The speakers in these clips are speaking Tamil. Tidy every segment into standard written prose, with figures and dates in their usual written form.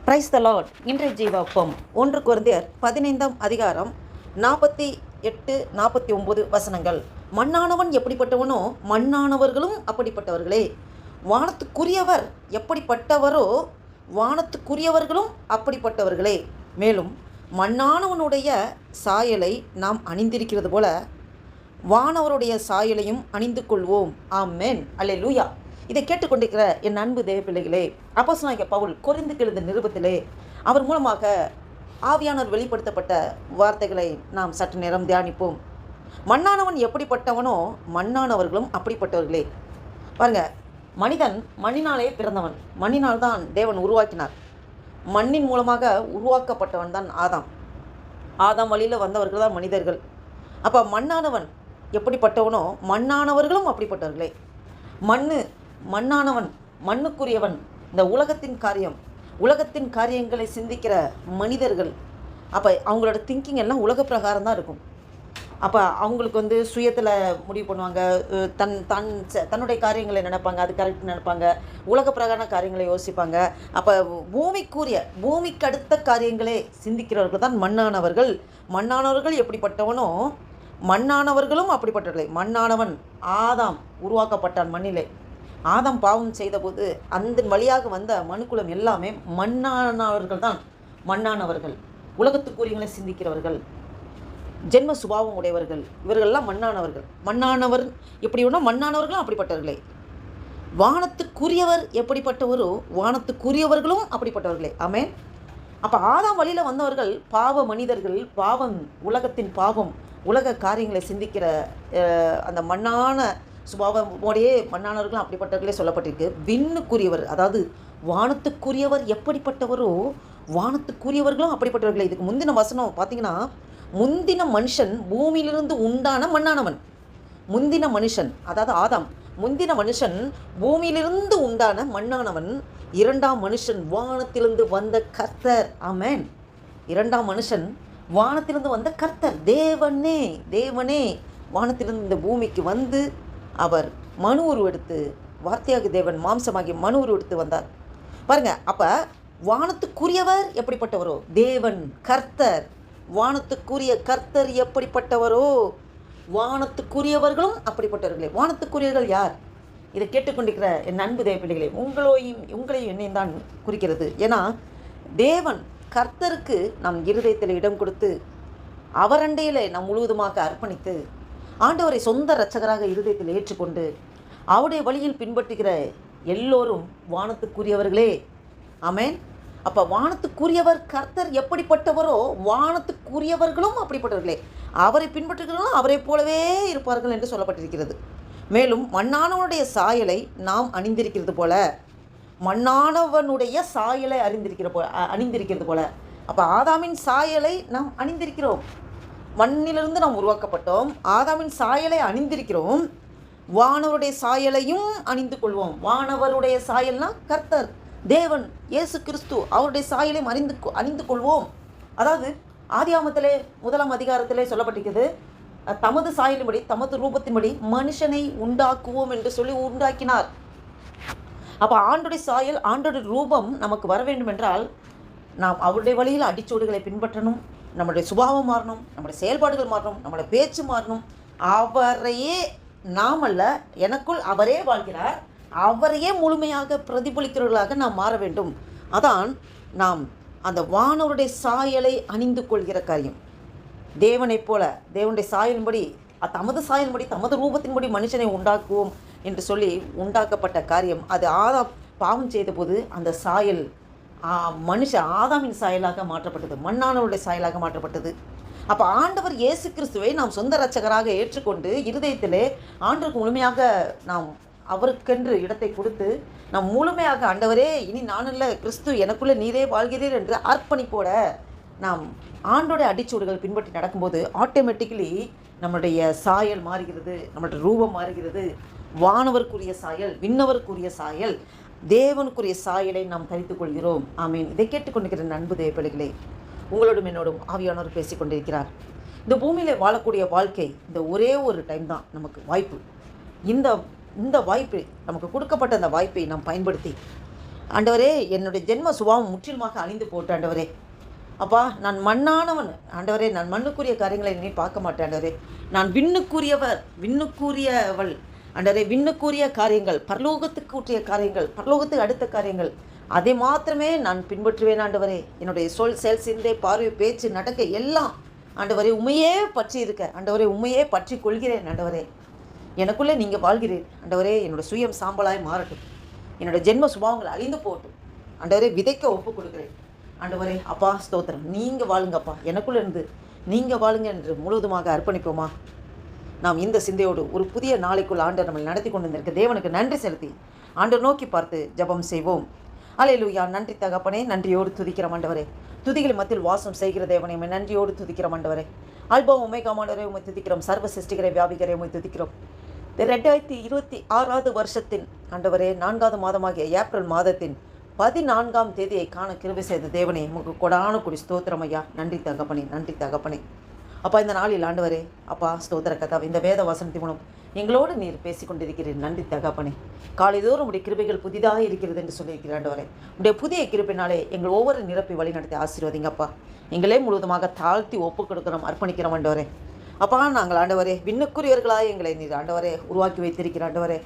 Praise the Lord. இன்றைய ஜீவாப்பம் 1 கொரிந்தியர் 15 அதிகாரம் 48-49 வசனங்கள். மண்ணானவன் எப்படிப்பட்டவனோ மண்ணானவர்களும் அப்படிப்பட்டவர்களே, வானத்துக்குரியவர் எப்படிப்பட்டவரோ வானத்துக்குரியவர்களும் அப்படிப்பட்டவர்களே. மேலும் மண்ணானவனுடைய சாயலை நாம் அணிந்திருக்கிறது போல வானவருடைய சாயலையும் அணிந்து கொள்வோம். ஆமென், அல்லேலூயா. இதை கேட்டுக்கொண்டிருக்கிற என் அன்பு தேவ பிள்ளைகளே, அப்போஸ்தலனாகிய பவுல் கொரிந்துக்கு எழுதிய நிருபத்திலே அவர் மூலமாக ஆவியானவர் வெளிப்படுத்தப்பட்ட வார்த்தைகளை நாம் சற்று நேரம் தியானிப்போம். மண்ணானவன் எப்படிப்பட்டவனோ மண்ணானவர்களும் அப்படிப்பட்டவர்களே. பாருங்க, மனிதன் மண்ணினாலே பிறந்தவன். மண்ணினால் தான் தேவன் உருவாக்கினார். மண்ணின் மூலமாக உருவாக்கப்பட்டவன் தான் ஆதாம். ஆதாம் வழியில் வந்தவர்கள் தான் மனிதர்கள். அப்போ மண்ணானவன் எப்படிப்பட்டவனோ மண்ணானவர்களும் அப்படிப்பட்டவர்களே. மண்ணானவன், மண்ணுக்குரியவன். இந்த உலகத்தின் காரியங்களை சிந்திக்கிற மனிதர்கள். அப்போ அவங்களோட திங்கிங் எல்லாம் உலக பிரகாரம் தான் இருக்கும். அப்போ அவங்களுக்கு சுயத்தில் முடிவு பண்ணுவாங்க. தன்னுடைய காரியங்களை நினைப்பாங்க, அது கரெக்ட் நினைப்பாங்க. உலக பிரகார காரியங்களை யோசிப்பாங்க. அப்போ பூமிக்கு அடுத்த காரியங்களே சிந்திக்கிறவர்கள் தான் மண்ணானவர்கள். மண்ணானவர்கள் எப்படிப்பட்டவனோ மண்ணானவர்களும் அப்படிப்பட்டவர்களே. மண்ணானவன் ஆதாம் உருவாக்கப்பட்டான் மண்ணிலே. ஆதாம் பாவம் செய்தபோது அந்த வழியாக வந்த மனுக்குலம் எல்லாமே மண்ணானவர்கள் தான். மண்ணானவர்கள், உலகத்துக்குரியங்களை சிந்திக்கிறவர்கள், ஜென்ம சுபாவம் உடையவர்கள், இவர்கள்லாம் மண்ணானவர்கள். மண்ணானவர் எப்படி ஒன்றா மண்ணானவர்களும் அப்படிப்பட்டவர்களே. வானத்துக்குரியவர் எப்படிப்பட்டவரோ வானத்துக்குரியவர்களும் அப்படிப்பட்டவர்களே. ஆமென். அப்போ ஆதாம் வழியில் வந்தவர்கள் பாவ மனிதர்கள். உலகத்தின் பாவம், உலக காரியங்களை சிந்திக்கிற அந்த மண்ணான சுபாவமோடையே மண்ணானவர்களும் அப்படிப்பட்டவர்களே சொல்லப்பட்டிருக்கு. விண்ணுக்குரியவர், அதாவது வானத்துக்குரியவர் எப்படிப்பட்டவரோ வானத்துக்குரியவர்களும் அப்படிப்பட்டவர்களே. இதுக்கு முந்தின வசனம் பார்த்தீங்கன்னா, முந்தின மனுஷன் பூமியிலிருந்து உண்டான மண்ணானவன். முந்தின மனுஷன், அதாவது ஆதாம், முந்தின மனுஷன் பூமியிலிருந்து உண்டான மண்ணானவன். இரண்டாம் மனுஷன் வானத்திலிருந்து வந்த கர்த்தர். ஆமென். இரண்டாம் மனுஷன் வானத்திலிருந்து வந்த கர்த்தர். தேவனே வானத்திலிருந்து இந்த பூமிக்கு வந்து அவர் மனு உருவெடுத்து, வார்த்தையாக தேவன் மாம்சமாகி மனு உருவெடுத்து வந்தார். பாருங்க, அப்போ வானத்துக்குரியவர் எப்படிப்பட்டவரோ தேவன் கர்த்தர். வானத்துக்குரிய கர்த்தர் எப்படிப்பட்டவரோ வானத்துக்குரியவர்களும் அப்படிப்பட்டவர்களே. வானத்துக்குரியவர்கள் யார்? இதை கேட்டுக்கொண்டிருக்கிற என் அன்பு தேவ பிள்ளைகளே, உங்களையும் என்னையும் தான் குறிக்கிறது. ஏன்னா தேவன் கர்த்தருக்கு நாம் இருதயத்தில் இடம் கொடுத்து அவரண்டையில் நாம் முழுவதுமாக அர்ப்பணித்து ஆண்டவரை சொந்த இரட்சகராக இருதயத்தில் ஏற்றுக்கொண்டு அவருடைய வழியில் பின்பற்றுகிற எல்லோரும் வானத்துக்குரியவர்களே. ஆமென். அப்போ வானத்துக்குரியவர் கர்த்தர் எப்படிப்பட்டவரோ வானத்துக்குரியவர்களும் அப்படிப்பட்டவர்களே. அவரை பின்பற்றுகிறவர்களும் அவரை போலவே இருப்பார்கள் என்று சொல்லப்பட்டிருக்கிறது. மேலும் மண்ணானவனுடைய சாயலை நாம் அணிந்திருக்கிறது போல, மண்ணானவனுடைய சாயலை அணிந்திருக்கிறது போல. அப்போ ஆதாமின் சாயலை நாம் அணிந்திருக்கிறோம். மண்ணிலிருந்து நாம் உருவாக்கப்பட்டோம். ஆதாமின் சாயலை அணிந்திருக்கிறோம். வானவருடைய சாயலையும் அணிந்து கொள்வோம். வானவருடைய சாயல்னா கர்த்தர், தேவன், இயேசு கிறிஸ்து, அவருடைய சாயலையும் அணிந்து கொள்வோம். அதாவது ஆதியாகமத்திலே 1 அதிகாரத்திலே சொல்லப்பட்டிருக்கிறது, தமது சாயலின்படி தமது ரூபத்தின்படி மனுஷனை உண்டாக்குவோம் என்று சொல்லி உண்டாக்கினார். அப்போ ஆண்டோடைய சாயல், ஆண்டோடைய ரூபம் நமக்கு வர வேண்டும் என்றால் நாம் அவருடைய வழியில் அடிச்சோடுகளை பின்பற்றணும். நம்முடைய சுபாவம் மாறணும், நம்முடைய செயல்பாடுகள் மாறணும், நம்முடைய பேச்சு மாறணும். அவரையே நாமல்ல, எனக்குள் அவரே வாழ்கிறார், அவரையே முழுமையாக பிரதிபலிக்கிறவர்களாக நாம் மாற வேண்டும். அதான் நாம் அந்த வானவருடைய சாயலை அணிந்து கொள்கிற காரியம். தேவனைப் போல தேவனுடைய சாயலின்படி, தமது சாயலின்படி தமது ரூபத்தின்படி மனுஷனை உண்டாக்குவோம் என்று சொல்லி உண்டாக்கப்பட்ட காரியம். அது ஆதாம் பாவம் செய்த போது அந்த சாயல் ஆதாமின் சாயலாக மாற்றப்பட்டது, மண்ணானவருடைய சாயலாக மாற்றப்பட்டது. அப்போ ஆண்டவர் இயேசு கிறிஸ்துவை நாம் சொந்த இரட்சகராக ஏற்றுக்கொண்டு இருதயத்திலே ஆண்டவருக்கு முழுமையாக நாம் அவருக்கென்று இடத்தை கொடுத்து நாம் முழுமையாக, ஆண்டவரே இனி நான் இல்லை, கிறிஸ்து எனக்குள்ளே நீரே வாழ்கிறீர் என்று அர்ப்பணிப்போட நாம் ஆண்டோடைய அடிச்சூடுகள் பின்பற்றி நடக்கும்போது ஆட்டோமேட்டிக்கலி நம்மளுடைய சாயல் மாறுகிறது, நம்மளுடைய ரூபம் மாறுகிறது. வானவருக்குரிய சாயல், விண்ணவருக்குரிய சாயல், தேவனுக்குரிய சாயலை நாம் தரித்துக் கொள்கிறோம். ஆமீன். இதை கேட்டுக்கொண்டிருக்கிற அன்பு தேவ பிள்ளைகளே, உங்களோடும் என்னோடும் ஆவியானவர் பேசிக் கொண்டிருக்கிறார். இந்த பூமியில் வாழக்கூடிய வாழ்க்கை இந்த ஒரே ஒரு டைம் தான் நமக்கு வாய்ப்பு. இந்த வாய்ப்பு நமக்கு கொடுக்கப்பட்ட அந்த வாய்ப்பை நாம் பயன்படுத்தி ஆண்டவரே, என்னுடைய ஜென்ம சுபாவம் முற்றிலுமாக அழிந்து போட்டு ஆண்டவரே. அப்பா, நான் மண்ணானவன் ஆண்டவரே. நான் மண்ணுக்குரிய காரியங்களை நீ பார்க்க மாட்டேன் ஆண்டவரே. நான் விண்ணுக்குரியவர், விண்ணுக்குரியவள் ஆண்டவரே. விண்ணுக்குரிய காரியங்கள், பரலோகத்துக்கு ஊற்றிய காரியங்கள், பரலோகத்துக்கு அடுத்த காரியங்கள், அதை மாத்திரமே நான் பின்பற்றுவேன் ஆண்டவரே. என்னுடைய சொல், செயல், சிந்தை, பார்வை, பேச்சு, நடக்க எல்லாம் ஆண்டவரே உண்மையே பற்றி இருக்க ஆண்டவரே. உண்மையே பற்றி கொள்கிறேன் ஆண்டவரே. எனக்குள்ளே நீங்கள் வாழ்கிறேன் ஆண்டவரே. என்னோடய சுயம் சாம்பலாய் மாறட்டும். என்னோடய ஜென்ம சுபாவங்கள் அழிந்து போகட்டும் ஆண்டவரே. விதைக்க ஒப்பு கொடுக்குறேன் ஆண்டவரே. அப்பா ஸ்தோத்திரம். நீங்கள் வாழுங்கப்பா, எனக்குள்ளே இருந்து நீங்கள் வாழுங்க என்று முழுவதுமாக அர்ப்பணிப்போமா? நாம் இந்த சிந்தையோடு ஒரு புதிய நாளைக்குள் ஆண்டவர் நம்மை நடத்தி கொண்டு வந்திருக்க தேவனுக்கு நன்றி செலுத்தி ஆண்டவர் நோக்கி பார்த்து ஜெபம் செய்வோம். அல்லேலூயா. நன்றி தகப்பனே, நன்றியோடு துதிக்கிற ஆண்டவரே. துதிகள் மத்தியில் வாசம் செய்கிற தேவனை உம்மை நன்றியோடு துதிக்கிற ஆண்டவரே. அல்பம் உமைகா ஆண்டவரே உம்மை துதிக்கிறோம். சர்வ சிருஷ்டிகரை வியாபிகரை உம்மை துதிக்கிறோம். 2026 வருஷத்தின் ஆண்டவரே 4வது மாதமாகிய ஏப்ரல் மாதத்தின் 14ஆம் தேதியை காண கிருபை செய்த தேவனே உமக்கு கொடான கொடி ஸ்தோத்திரம் ஐயா. நன்றி தகப்பனே, நன்றி தகப்பனே. அப்பா, இந்த நாளில் ஆண்டவரே அப்பா ஸ்தோத்திர கதா இந்த வேத வசனத்தின் மூலம் எங்களோடு நீர் பேசிக்கொண்டிருக்கிறீர். நன்றி தகப்பனே. காலைதோறும் உடைய கிருபைகள் புதிதாக இருக்கிறது என்று சொல்லியிருக்கிறேன் ஆண்டவரே. உடைய புதிய கிருபையினாலே எங்கள் ஒவ்வொரு நிரப்பி வழி நடத்தி ஆசீர்வதிங்கப்பா. எங்களே முழுவதுமாக தாழ்த்தி ஒப்பு கொடுக்கிறோம், அர்ப்பணிக்கிறோம் ஆண்டவரே. அப்பா, நாங்கள் ஆண்டவரே விண்ணுக்குரியவர்களாக எங்களை நீர் ஆண்டவரே உருவாக்கி வைத்திருக்கிற ஆண்டவரே.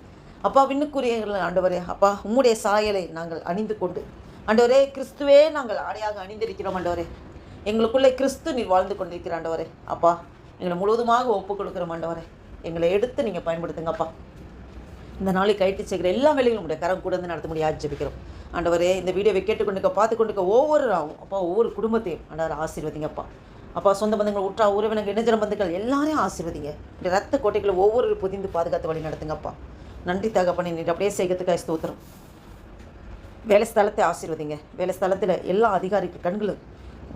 அப்பா, விண்ணுக்குரியவர்கள் ஆண்டவரே. அப்பா, உம்முடைய சாயலை நாங்கள் அணிந்து கொண்டு ஆண்டவரே கிறிஸ்துவே நாங்கள் ஆடையாக அணிந்திருக்கிறோம் ஆண்டவரே. எங்களுக்குள்ளே கிறிஸ்து நீர் வாழ்ந்து கொண்டிருக்கிற ஆண்டவரே. அப்பா, எங்களை முழுவதுமாக ஒப்பு கொடுக்குறோம் ஆண்டவரே. எங்களை எடுத்து நீங்கள் பயன்படுத்துங்கப்பா. இந்த நாளை கைட்டு செய்கிற எல்லா வேலைகளும் உடைய கரம் கூட வந்து நடத்த முடியாது ஜெபிக்கிறோம் ஆண்டவரே. இந்த வீடியோவை கேட்டுக்கொண்டுக்க பார்த்து கொண்டுக்க ஒவ்வொரு குடும்பத்தையும் ஆண்டவர் ஆசீர்வதிங்கப்பா. அப்பா, சொந்த பந்தங்கள், உற்றா உறவினர்கள், இணைஜன பந்துக்கள் எல்லாரையும் ஆசீர்வதிங்க. இந்த ரத்த கோட்டைகளை ஒவ்வொரு புதிந்து பாதுகாத்து வழி நடத்துங்கப்பா. நன்றி தகப்பனே. நீர் அப்படியே செய்கிறதுக்காக ஸ்தோத்திரம். வேலை ஸ்தலத்தை ஆசீர்வதிங்க. வேலை ஸ்தலத்தில் எல்லா அதிகாரிகள் கண்களும்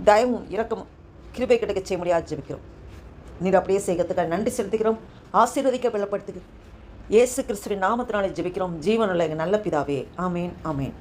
தயவும் இரக்கமும் கிருபை கிடைக்க செய்ய முடியாது ஜெபிக்கிறோம். நீர் அப்படியே செய்கிறதுக்காக நன்றி செலுத்துகிறோம். ஆசீர்வதிக்க பலப்படுத்துகிறோம். இயேசு கிறிஸ்துவின் நாமத்தினாலே ஜெபிக்கிறோம். ஜீவனுள்ள எங்கள் நல்ல பிதாவே. ஆமேன், ஆமேன்.